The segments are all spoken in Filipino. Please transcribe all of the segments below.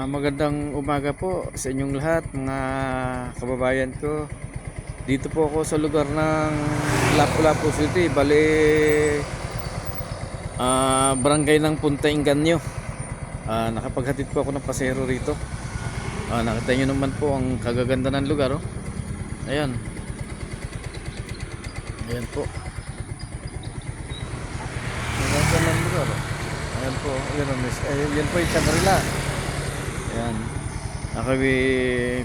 Magandang umaga po sa inyong lahat, mga kababayan ko. Dito po ako sa lugar ng Lapu-Lapu City, bali barangay ng Punta Inganyo. Nakapaghatid po ako ng pasero rito. Nakita nyo naman po ang kagaganda ng lugar, oh. Ayan. Ayan po. Ang ganda ng lugar, oh. Ayan po. Ayan po yung Shangri-La. Ayan.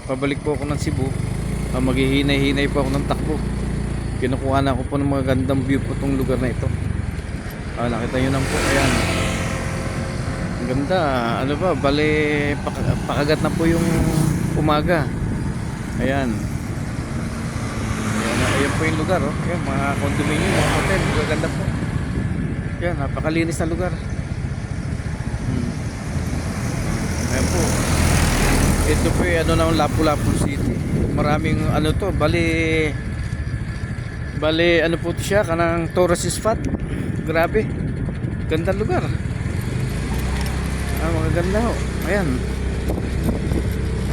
Pabalik po ako ng Cebu. Maghihinay-hinay po ako ng takbo. Kinukuha na ako po ng mga gandang view po itong lugar na ito. Nakita nyo naman po. Ayan. Ang ganda. Ano ba? Bale, pakagat na po yung umaga. Ayan. Ayan po yung lugar. Oh. Ayan, mga condominium, mga hotel. Gaganda po. Ayan, napakalinis na lugar. Ayan po. Ito po yung Lapu-Lapu City. Maraming to, bali ano po siya, kanang tourist spot. Grabe. Ganda lugar. Magaganda ho. Ayan.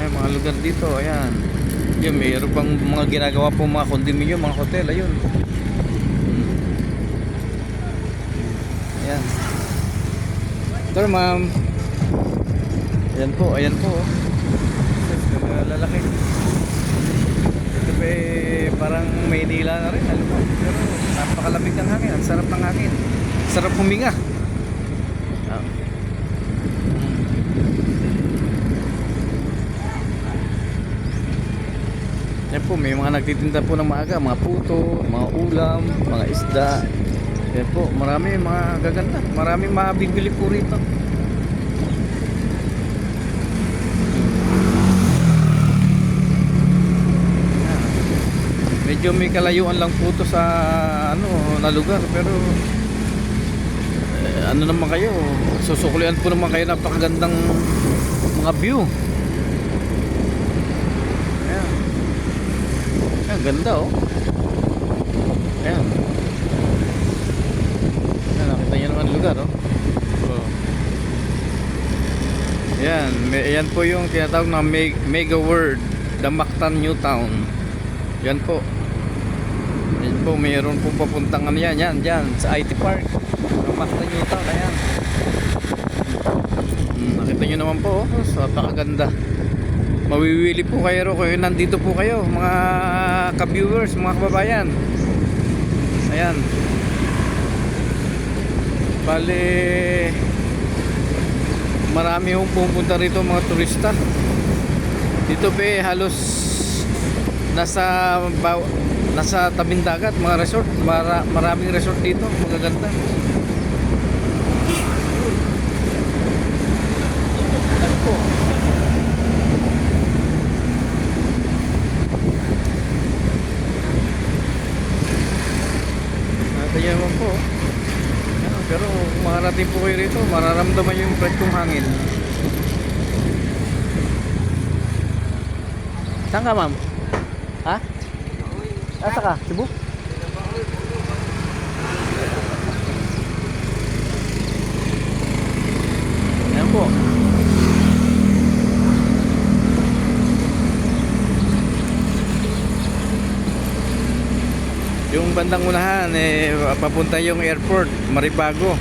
Ayan, mga lugar dito. Ayan. Yung mayroon pang mga ginagawa po, mga condominium, mga hotel. Ayun. Ayan. Ito ma'am. Ayan po, ayan po. Lalaki. Ito pa parang Maynila na rin, alam mo. Pero napakalamig ng hangin, ang sarap ng hangin. Sarap huminga. Yan po, may mga nagtitinda po ng maaga, mga puto, mga ulam, mga isda. Yan po, marami mga gaganda. Marami mabibili po rito. Medyo may kalayuan lang po to sa na lugar, pero ano naman kayo, susuklian po naman kayo, napakagandang mga view. Ayan. Ayan, ganda oh. Ayan. Ayan, nakita nyo naman lugar oh. Ayan, ayan po yung tinatawag na Mega World, the Mactan New Town. Yan po. Yan po, mayroon po papuntang yan, dyan, sa IT Park. Mactan New Town, ayan. Nakita nyo naman po, oh, so, napakaganda. Mawiwili po kayo kung nandito po kayo, mga ka-viewers, mga kababayan. Ayan. Bale, marami hong pupunta rito mga turista. Dito ba halos nasa tabing dagat, mga resort, maraming resort dito, magaganda. Ano po? Natin naman po. Pero kung makarating po kayo rito, mararamdaman yung preskong hangin. Saan ka ma'am? Ha? Asa ka? Cebu? Ayan po. Yung bandang unahan papunta yung airport, Maribago.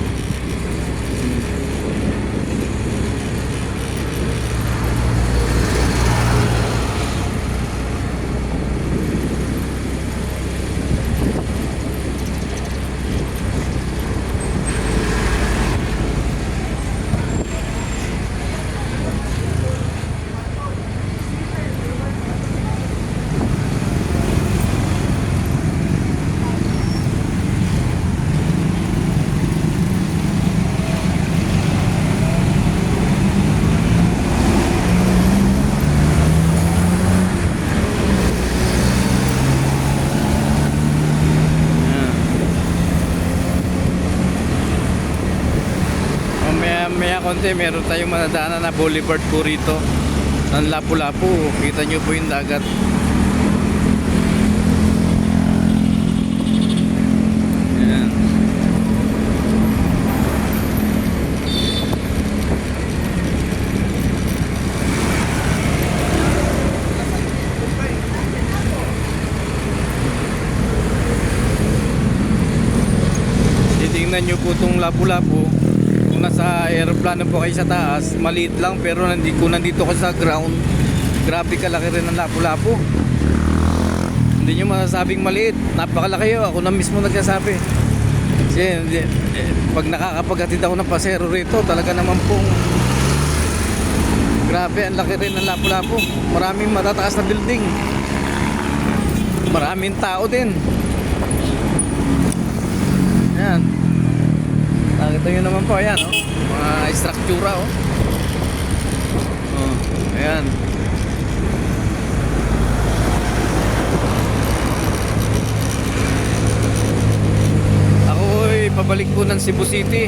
Maya konti meron tayong madadaanan na boulevard po rito ng Lapu-Lapu. Kita nyo po yung dagat. Lapu-Lapu, kung nasa aeroplano po kayo sa taas, maliit lang, pero kung nandito ko sa ground, grabe kalaki rin ng Lapu-Lapu. Hindi nyo masasabing maliit, napakalaki yun. Ako na mismo nagsasabi. Kasi pag nakakapaghatid ako ng pasero rito, talaga naman pong grabe, ang laki rin ng Lapu-Lapu. Maraming matataas na building, maraming tao din. Ayan, nakita nyo naman po, ayan, oh, mga struktura, oh. Oh, ayan. Ako ay pabalik po ng Cebu City,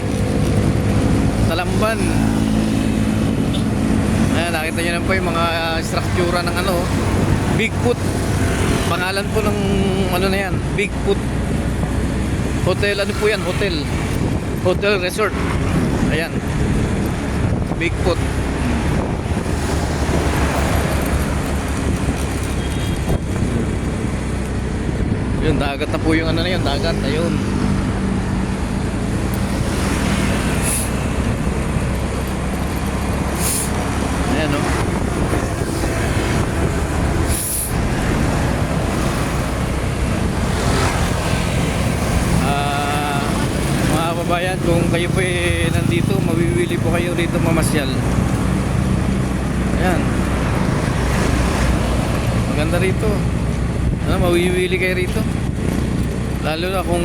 Talamban. Ayan, nakita nyo naman po yung mga struktura ng ano, Bigfoot. Pangalan po ng ano na yan, Bigfoot Hotel. Ano po yan? Hotel Resort. Ayan, Bigfoot. Yun, dagat na po yung ano na yun, dagat. Ayun. Ayan, no? Mga kababayan, kung kayo po nandito, mawiwili po kayo rito mamasyal. Ayan, maganda rito. Mawiwili kayo rito, lalo na kung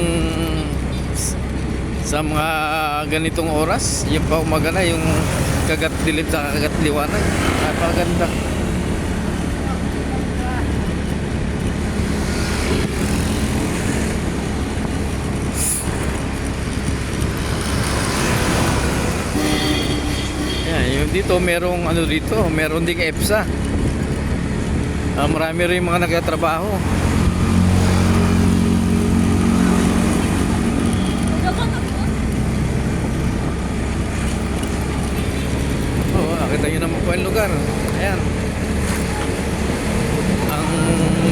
sa mga ganitong oras, yung pa umaga na, yung kagat dilim sa kagat liwanag. Napakaganda. Yung dito merong ano dito, meron ding EPSA. Marami rin mga nagtatrabaho. Oh, nakita nyo naman po ang lugar. Ayan, ang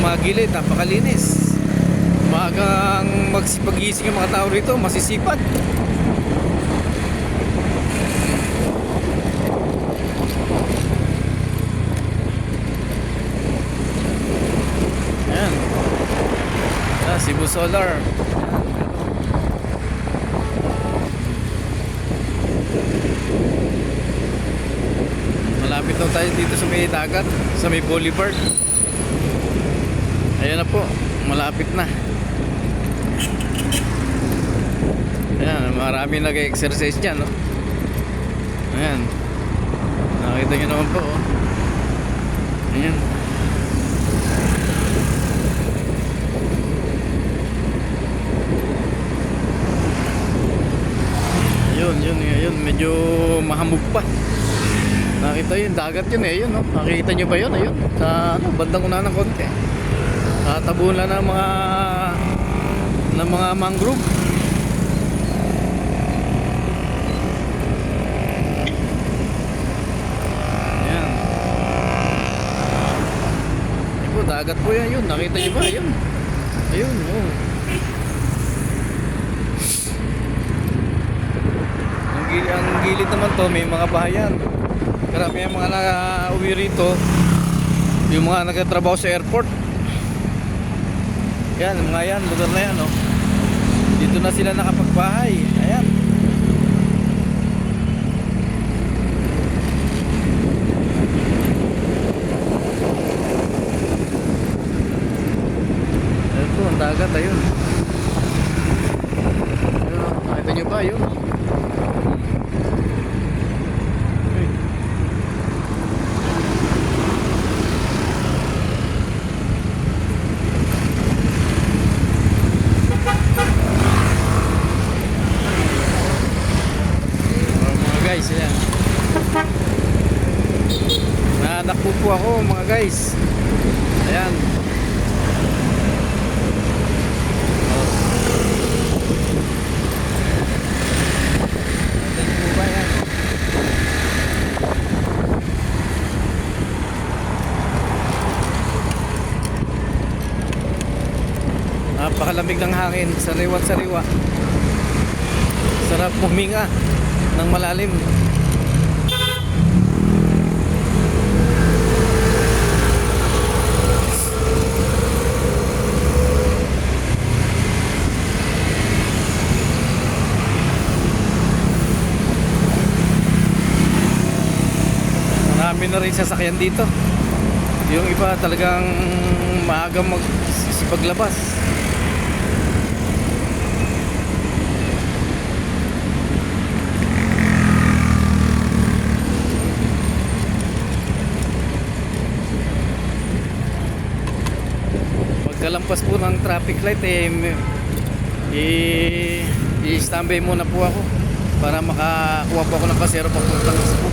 mga gilid napakalinis. Maagang magsipag-gising yung mga tao rito, masisipag. Cebu Solar. Malapit na tayo dito sa may dagat, sa may boulevard. Ayan na po, malapit na. Ayan, marami nag-exercise dyan, no? Ayan, nakita nyo naman po, oh. Ayan. Yun, medyo mahamog pa. Nakita yun, dagat yun yun, no? Nakita nyo ba yun? Ayun, sa ano, bandang una ng konti. Tatabunan ng mga mangrove. Ayan. Ayun po, dagat po yan, yun. Nakita nyo ba? Ayun. Ayun, oh. Ang gilid naman to, may mga bahayan. Karami yung mga na-uwi rito, yung mga nagtatrabaho sa airport. Yan, mga yan, lugar na yan, oh. Dito na sila nakapagbahay. Ayan. Ayan po, ang dagat, ayun. Ayun, oh. Nakita nyo ba, ayun? Guys, ayan. Nanakpo po ako mga guys. Ayan. Ayan po ba yan? Napakalamig ng hangin, sariwa-sariwa. Sarap huminga ng malalim. Marami na rin sasakyan dito. Yung iba talagang maaga magsipaglabas. Pagkalampas po ng traffic light i-standby muna po ako para makakuha po ako ng pasero papuntang Cebu.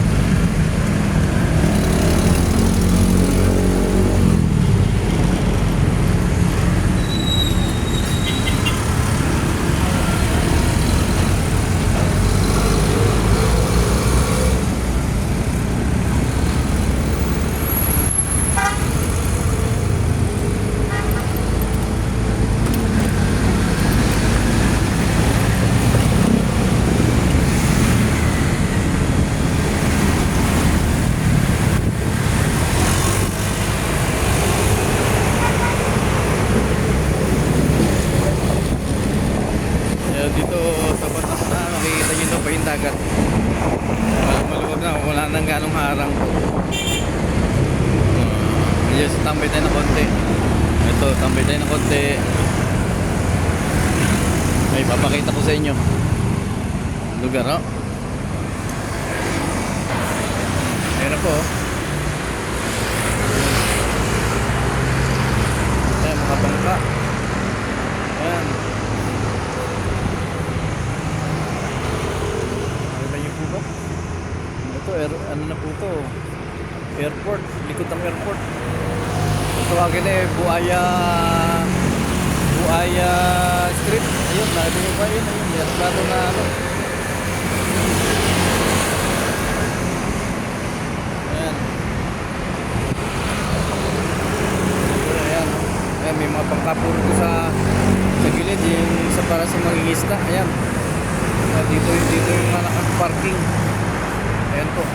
Dito sa batas na makikita nyo na pa yung dagat. Maluwag na, wala nang ganong harang. Yes, tambay tayo ng konti. Ito, tambay tayo ng konti. May papakita ko sa inyo lugar, no? Ayan na po. Ayan, mga bangka. Ayan. Ito, ano na po to? Airport, likod ng airport. Tawagin Buaya Street. Ayun, nakita nyo ba yun? Ayun, meron na na ano. Ayan. Ayan. Ayan, may mga pangkapuro ko sa gilid. Yung isa para sa mangingisda. Ayan. Dito yung mga nakaparking. Ayan po.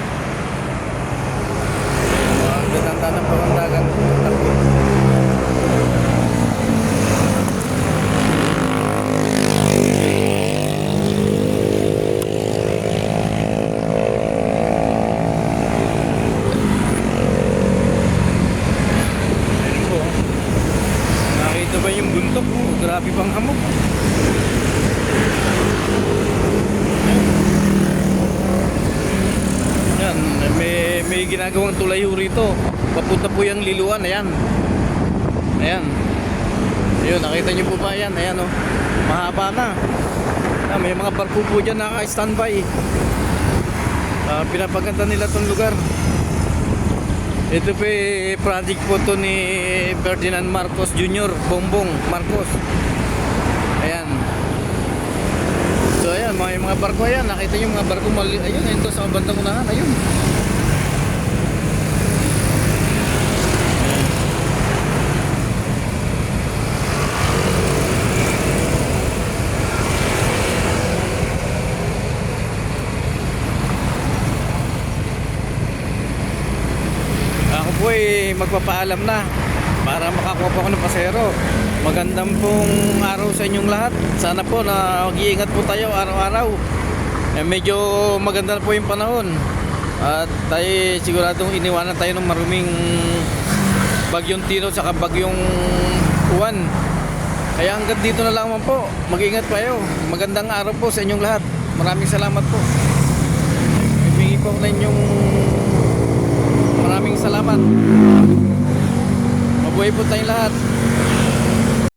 Ganda ng pamandagan. Ayan po. Nakita ba yung bundok? Grabe pang hamog. Yan, may ginagawang tulay rito. Papunta po yung Liluan, ayan. Ayan. Ayun, nakita niyo po ba yan? Ayan oh. Mahaba na. Ayan, may mga barko po dyan naka-standby. Pinapaganda nila tong lugar. Ito po project po to ni Ferdinand Marcos Jr. Bongbong Marcos. Ayan. So ayan, mga barko ayan, nakita niyo mga barko ayun, ito sa bandang unahan, ayun. Ako po magpapaalam na para makakuha po ako ng pasero. Magandang pong araw sa inyong lahat. Sana po na mag-iingat po tayo araw-araw. Medyo maganda na po yung panahon. At tayo siguradong iniwanan tayo ng maruming bagyong Tino saka bagyong Juan. Kaya hanggang dito na lang po. Mag-iingat po kayo. Magandang araw po sa inyong lahat. Maraming salamat po. Ibigay po na inyong maraming salamat. Mabuhay po tayong lahat.